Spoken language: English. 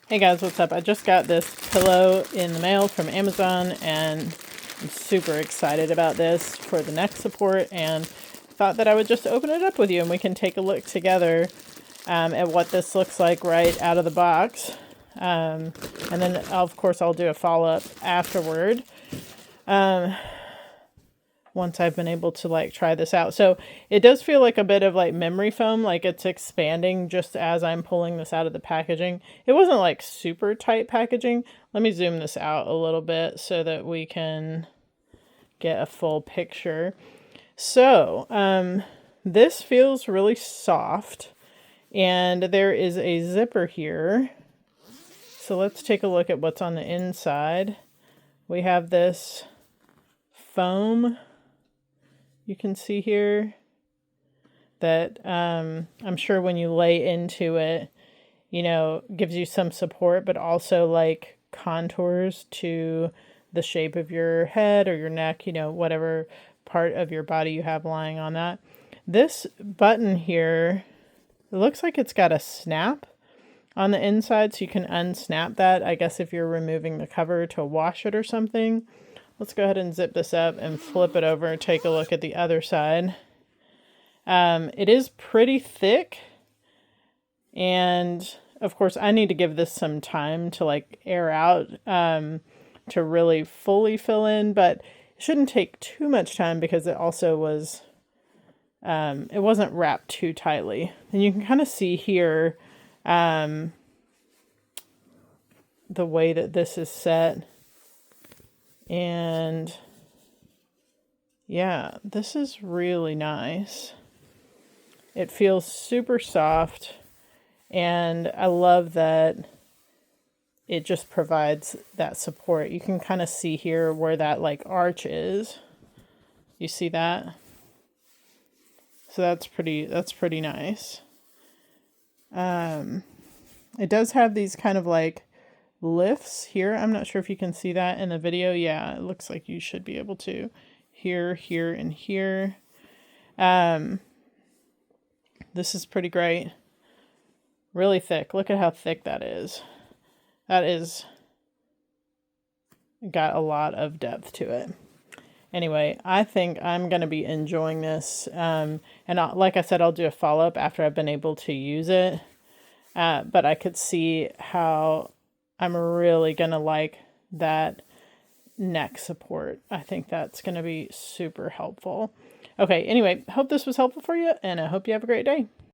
Hey guys, what's up? I just got this pillow in the mail from Amazon and I'm super excited about this for the neck support and thought that I would just open it up with you and we can take a look together at what this looks like right out of the box. And then of course I'll do a follow-up afterward. Once I've been able to like try this out. So it does feel like a bit of like memory foam, like it's expanding just as I'm pulling this out of the packaging. It wasn't like super tight packaging. Let me zoom this out a little bit so that we can get a full picture. So this feels really soft and there is a zipper here. So let's take a look at what's on the inside. We have this foam. You can see here that I'm sure when you lay into it, you know, gives you some support, but also like contours to the shape of your head or your neck, you know, whatever part of your body you have lying on that. This button here, it looks like it's got a snap on the inside, so you can unsnap that, I guess, if you're removing the cover to wash it or something. Let's go ahead and zip this up and flip it over and take a look at the other side. It is pretty thick. And of course I need to give this some time to like air out to really fully fill in, but it shouldn't take too much time because it also was, it wasn't wrapped too tightly. And you can kind of see here the way that this is set. And yeah, this is really nice. It feels super soft and I love that it just provides that support. You can kind of see here where that like arch is. You see that? So that's pretty nice. It does have these kind of like lifts here. I'm not sure if you can see that in the video. Yeah, it looks like you should be able to. Here, and here. This is pretty great. Really thick. Look at how thick that is. That is got a lot of depth to it. Anyway, I think I'm going to be enjoying this. Like I said, I'll do a follow-up after I've been able to use it. But I could see how I'm really going to like that neck support. I think that's going to be super helpful. Okay, anyway, hope this was helpful for you, and I hope you have a great day.